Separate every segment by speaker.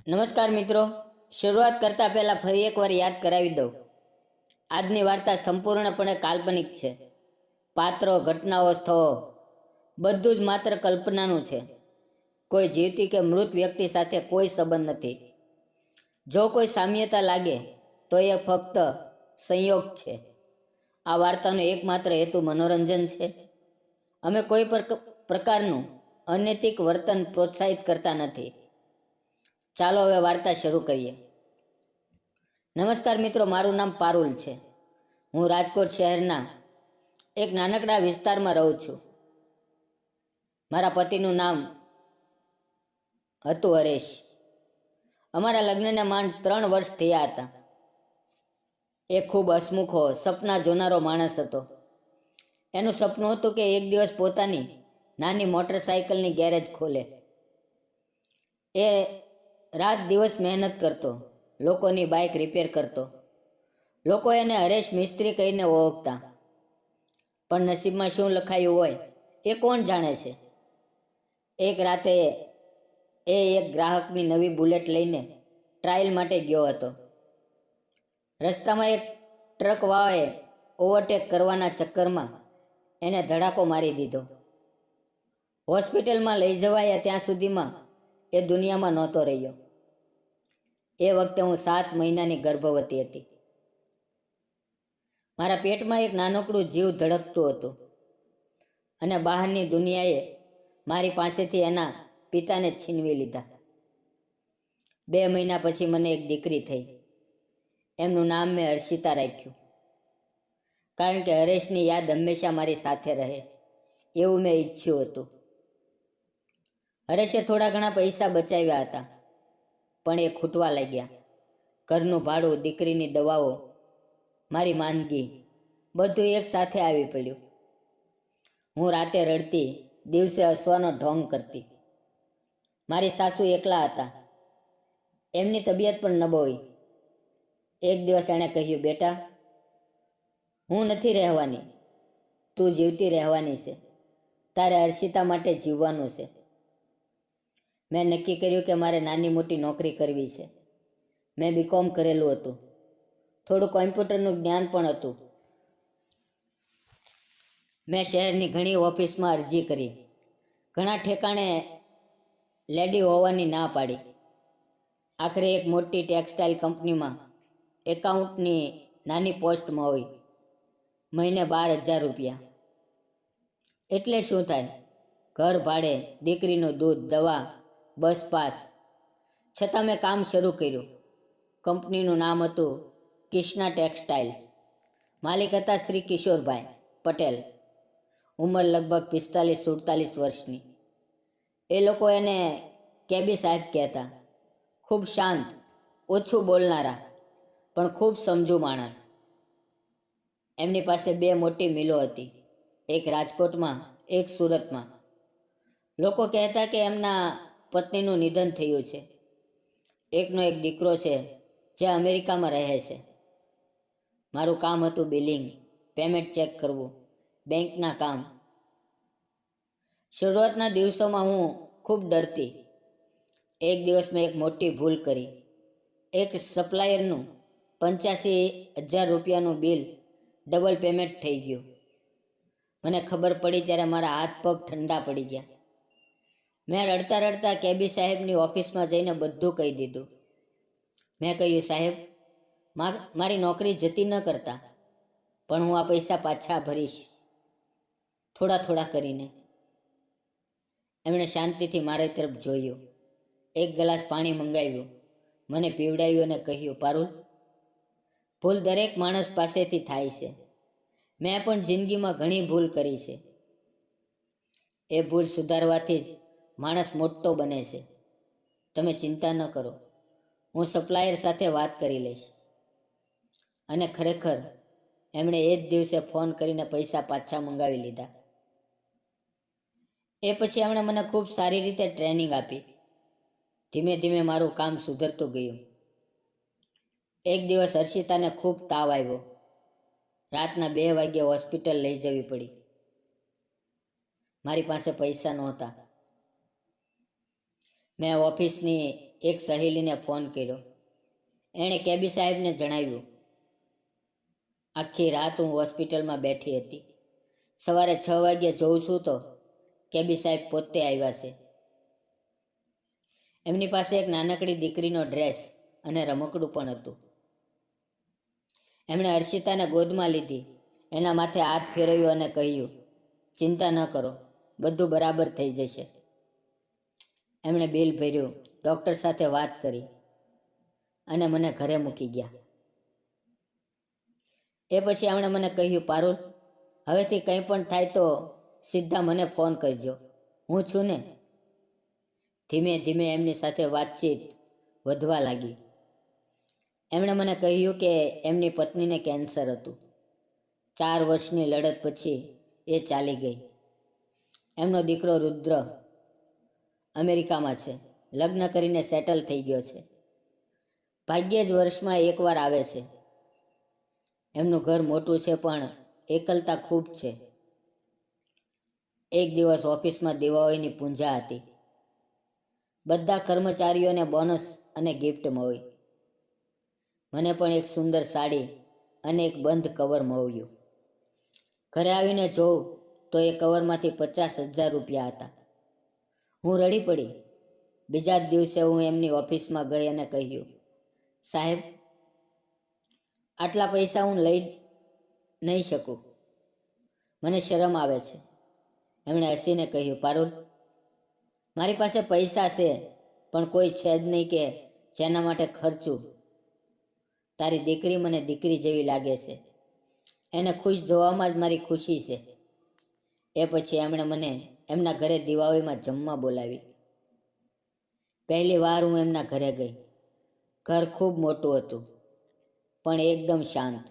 Speaker 1: નમસ્કાર મિત્રો, શરૂઆત કરતાં પહેલાં ફરી એકવાર યાદ કરાવી દઉં. આજની વાર્તા સંપૂર્ણપણે કાલ્પનિક છે. પાત્રો, ઘટનાઓ, સ્થળો બધું જ માત્ર કલ્પનાનું છે. કોઈ જીવતી કે મૃત વ્યક્તિ સાથે કોઈ સંબંધ નથી. જો કોઈ સામ્યતા લાગે તો એ ફક્ત સંયોગ છે. આ વાર્તાનો એકમાત્ર હેતુ મનોરંજન છે. અમે કોઈ પ્રકારનું અનૈતિક વર્તન પ્રોત્સાહિત કરતા નથી. ચાલો હવે વાર્તા શરૂ કરીએ. નમસ્કાર મિત્રો, મારું નામ પારુલ છે. હું રાજકોટ શહેરના એક નાનકડા વિસ્તારમાં રહું છું. મારા પતિનું નામ હતું હરેશ. અમારા લગ્નને માંડ 3 વર્ષ થયા હતા. એ ખૂબ હસમુખો, સપના જોનારો માણસ હતો. એનું સપનું હતું કે એક દિવસ પોતાની નાની મોટરસાઇકલની ગેરેજ ખોલે. એ રાત દિવસ મહેનત કરતો, લોકોની બાઇક રિપેર કરતો. લોકો એને હરેશ મિસ્ત્રી કહીને ઓળખતા. પણ નસીબમાં શું લખાયું હોય એ કોણ જાણે છે. એક રાતે એ એક ગ્રાહકની નવી બુલેટ લઈને ટ્રાયલ માટે ગયો હતો. રસ્તામાં એક ટ્રકવાળાએ ઓવરટેક કરવાના ચક્કરમાં એને ધડાકો મારી દીધો. હોસ્પિટલમાં લઈ જવાયા ત્યાં સુધીમાં એ દુનિયામાં નહોતો રહ્યો. એ વખતે હું 7 મહિનાની ગર્ભવતી હતી. મારા પેટમાં એક નાનકડું જીવ ધડકતું હતું અને બહારની દુનિયાએ મારી પાસેથી એના પિતાને છીનવી લીધા. 2 મહિના પછી મને એક દીકરી થઈ. એમનું નામ મેં હર્ષિતા રાખ્યું, કારણ કે હરેશની યાદ હંમેશા મારી સાથે રહે એવું મેં ઈચ્છ્યું હતું. હરેશે થોડા ઘણા પૈસા બચાવ્યા હતા, પણ એ ખૂટવા લાગ્યા. ઘરનું ભાડું, દીકરીની દવાઓ, મારી માંદગી બધું એક સાથે આવી પડ્યું. હું રાતે રડતી, દિવસે હસવાનો ઢોંગ કરતી. મારી સાસુ એકલા હતા. એમની તબિયત પણ નબળી. એક દિવસ એણે કહ્યું, બેટા, હું નથી રહેવાની, તું જીવતી રહેવાની છે. તારે હર્ષિતા માટે જીવવાનું છે. મેં નક્કી કર્યું કે મારે નાની મોટી નોકરી કરવી છે. મેં BCom કરેલું હતું. થોડું કોમ્પ્યુટરનું જ્ઞાન પણ હતું. મેં શહેરની ઘણી ઓફિસમાં અરજી કરી. ઘણા ઠેકાણે લેડી હોવાની ના પાડી. આખરે એક મોટી ટેક્સટાઇલ કંપનીમાં એકાઉન્ટની નાની પોસ્ટમાં હોય. મહિને 12,000 રૂપિયા. એટલે શું થાય? ઘર ભાડે, દીકરીનું દૂધ, દવા, બસ પાસ. છતાં મેં કામ શરૂ કર્યું. કંપનીનું નામ હતું કિષ્ના ટેક્સટાઇલ્સ. માલિક હતા શ્રી કિશોરભાઈ પટેલ. ઉંમર લગભગ 45-47 વર્ષની. એ લોકો એને કેબી સાહેબ કહેતા. ખૂબ શાંત, ઓછું બોલનારા, પણ ખૂબ સમજુ માણસ. એમની પાસે 2 મોટી મિલો હતી, એક રાજકોટમાં, એક સુરતમાં. લોકો કહેતા કે એમના પત્નીનું નિધન થયું છે. એકનો એક દીકરો છે જે અમેરિકામાં રહે છે. મારું કામ હતું બિલિંગ, પેમેન્ટ ચેક કરવું, બેંકના કામ. શરૂઆતના દિવસોમાં હું ખૂબ ડરતી. એક દિવસ મેં એક મોટી ભૂલ કરી. એક સપ્લાયરનું 85,000 રૂપિયાનું બિલ ડબલ પેમેન્ટ થઈ ગયું. મને ખબર પડી ત્યારે મારા હાથ પગ ઠંડા પડી ગયા. મેં રડતા રડતા કેબી સાહેબની ઓફિસમાં જઈને બધું કહી દીધું. મેં કહ્યું, સાહેબ, મારી નોકરી જતી ન કરતા, પણ હું આ પૈસા પાછા ભરીશ, થોડા થોડા કરીને. એમણે શાંતિથી મારી તરફ જોયું, એક ગ્લાસ પાણી મંગાવ્યું, મને પીવડાવ્યું અને કહ્યું, પારુલ, ભૂલ દરેક માણસ પાસેથી થાય છે. મેં પણ જિંદગીમાં ઘણી ભૂલ કરી છે. એ ભૂલ સુધારવાથી જ માણસ મોટો બને છે. તમે ચિંતા ન કરો, હું સપ્લાયર સાથે વાત કરી લઈશ. અને ખરેખર એમણે એ જ દિવસે ફોન કરીને પૈસા પાછા મંગાવી લીધા. એ પછી એમણે મને ખૂબ સારી રીતે ટ્રેનિંગ આપી. ધીમે ધીમે મારું કામ સુધરતું ગયું. એક દિવસ હર્ષિતાને ખૂબ તાવ આવ્યો. રાતના 2 વાગ્યે હોસ્પિટલ લઈ જવી પડી. મારી પાસે પૈસા નહોતા. મેં ઓફિસની એક સહેલીને ફોન કર્યો. એણે કેબી સાહેબને જણાવ્યું, આખી રાત હું હોસ્પિટલમાં બેઠી હતી. સવારે 6 વાગ્યે જોઉં છું તો કેબી સાહેબ પોતે આવ્યા છે. એમની પાસે એક નાનકડી દીકરીનો ડ્રેસ અને રમકડું પણ હતું. એમણે હર્ષિતાને ગોદમાં લીધી, એના માથે હાથ ફેરવ્યો અને કહ્યું, ચિંતા ન કરો, બધું બરાબર થઈ જશે. એમણે બિલ ભર્યું, ડૉક્ટર સાથે વાત કરી અને મને ઘરે મૂકી ગયા. એ પછી એમણે મને કહ્યું, પારુલ, હવેથી કંઈ પણ થાય તો સીધા મને ફોન કરજો, હું છું ને. ધીમે ધીમે એમની સાથે વાતચીત વધવા લાગી. એમણે મને કહ્યું કે એમની પત્નીને કેન્સર હતું. 4 વર્ષની લડત પછી એ ચાલી ગઈ. એમનો દીકરો રુદ્ર અમેરિકામાં છે, લગ્ન કરીને સેટલ થઈ ગયો છે. ભાગ્યે જ વર્ષમાં એકવાર આવે છે. એમનું ઘર મોટું છે પણ એકલતા ખૂબ છે. એક દિવસ ઓફિસમાં દિવાળીની પૂજા હતી. બધા કર્મચારીઓને બોનસ અને ગિફ્ટ મળી. મને પણ એક સુંદર સાડી અને એક બંધ કવર મળ્યું. ઘરે આવીને જોઉં તો એ કવરમાંથી 50,000 રૂપિયા હતા. હું રડી પડી. બીજા જ દિવસે હું એમની ઓફિસમાં ગઈ અને કહ્યું, સાહેબ, આટલા પૈસા હું લઈ નહીં શકું, મને શરમ આવે છે. એમણે હસીને કહ્યું, પારુલ, મારી પાસે પૈસા છે પણ કોઈ છે જ નહીં કે જેના માટે ખર્ચું. તારી દીકરી મને દીકરી જેવી લાગે છે. એને ખુશ જોવામાં જ મારી ખુશી છે. એ પછી એમણે મને એમના ઘરે દિવાળીમાં જમવા બોલાવી. પહેલી વાર હું એમના ઘરે ગઈ. ઘર ખૂબ મોટું હતું પણ એકદમ શાંત.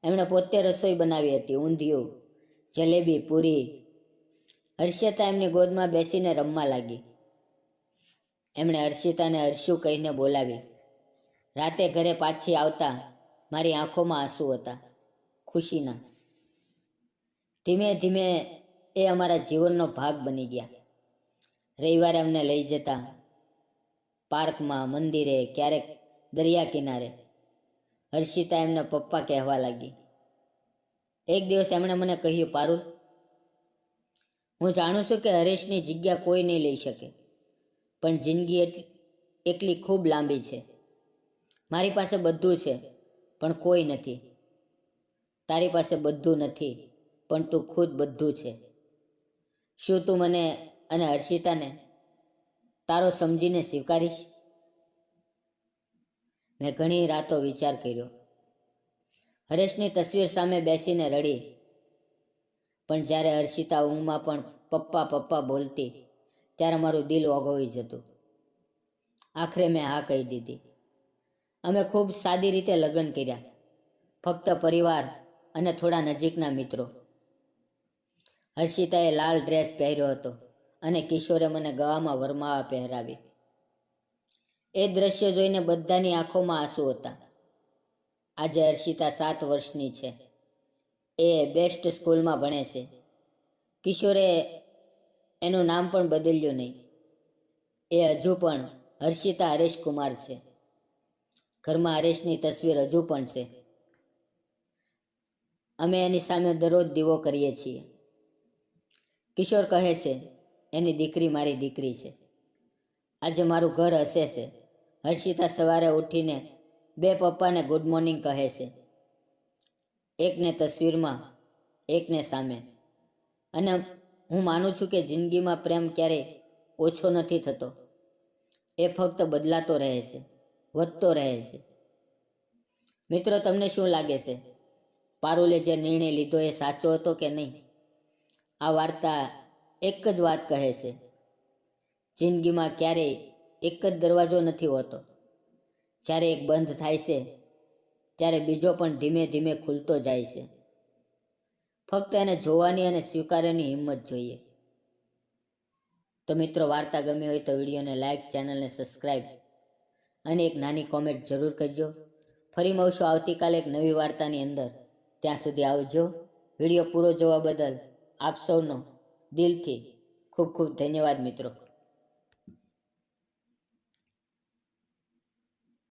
Speaker 1: એમણે પોતે રસોઈ બનાવી હતી, ઊંધિયું, જલેબી, પૂરી. હર્ષિતા એમની ગોદમાં બેસીને રમવા લાગી. એમણે હર્ષિતાને હર્ષુ કહીને બોલાવી. રાતે ઘરે પાછી આવતા મારી આંખોમાં આંસુ હતા, ખુશીના. ધીમે ધીમે એ અમારા જીવનનો ભાગ બની ગયા. રવિવારે અમને લઈ જતા, પાર્કમાં, મંદિરે, ક્યારેક દરિયા કિનારે. હર્ષિતા એમના પપ્પા કહેવા લાગી. એક દિવસ એમણે મને કહ્યું, પારુલ, હું જાણું છું કે હરેશની જગ્યા કોઈ નહીં લઈ શકે, પણ જિંદગી એટલી ખૂબ લાંબી છે. મારી પાસે બધું છે પણ કોઈ નથી. તારી પાસે બધું નથી પણ તું ખુદ બધું છે. શું તું મને અને હર્ષિતાને તારો સમજીને સ્વીકારીશ? મેં ઘણી રાતો વિચાર કર્યો. હરેશની તસવીર સામે બેસીને રડી. પણ જ્યારે હર્ષિતા ઊંઘમાં પણ પપ્પા પપ્પા બોલતી ત્યારે મારું દિલ ઓગળી જતું. આખરે મેં હા કહી દીધી. અમે ખૂબ સાદી રીતે લગ્ન કર્યા, ફક્ત પરિવાર અને થોડા નજીકના મિત્રો. હર્ષિતાએ લાલ ડ્રેસ પહેર્યો હતો અને કિશોરે મને ગળામાં વરમાળા પહેરાવી. એ દ્રશ્ય જોઈને બધાની આંખોમાં આંસુ હતા. આજે હર્ષિતા 7 વર્ષની છે. એ બેસ્ટ સ્કૂલમાં ભણે છે. કિશોરે એનું નામ પણ બદલ્યું નહીં. એ હજુ પણ હર્ષિતા હરેશ કુમાર છે. ઘરમાં હરેશની તસવીર હજુ પણ છે. અમે એની સામે દરરોજ દીવો કરીએ છીએ. કિશોર કહે છે, એની દીકરી મારી દીકરી છે. આજે મારું ઘર હસે છે. હર્ષિતા સવારે ઉઠીને 2 પપ્પાને ગુડ મોર્નિંગ કહે છે. એકને તસવીરમાં, એકને સામે. અને હું માનું છું કે જિંદગીમાં પ્રેમ ક્યારેય ઓછો નથી થતો. એ ફક્ત બદલાતો રહે છે, વધતો રહે છે. મિત્રો, તમને શું લાગે છે? પારુલે જે નિર્ણય લીધો એ સાચો હતો કે નહીં? આ વાર્તા એક જ વાત કહે છે, જિંદગીમાં ક્યારેય એક જ દરવાજો નથી હોતો. જ્યારે એક બંધ થાય છે ત્યારે બીજો પણ ધીમે ધીમે ખુલતો જાય છે. ફક્ત એને જોવાની અને સ્વીકારવાની હિંમત જોઈએ. તો મિત્રો, વાર્તા ગમી હોય તો વિડીયોને લાઇક, ચેનલને સબસ્ક્રાઈબ અને એક નાની કોમેન્ટ જરૂર કરજો. ફરી મળશું આવતીકાલે એક નવી વાર્તાની અંદર. ત્યાં સુધી આવજો. વિડીયો પૂરો જોવા બદલ આપ સૌનો દિલથી ખૂબ ખૂબ ધન્યવાદ મિત્રો.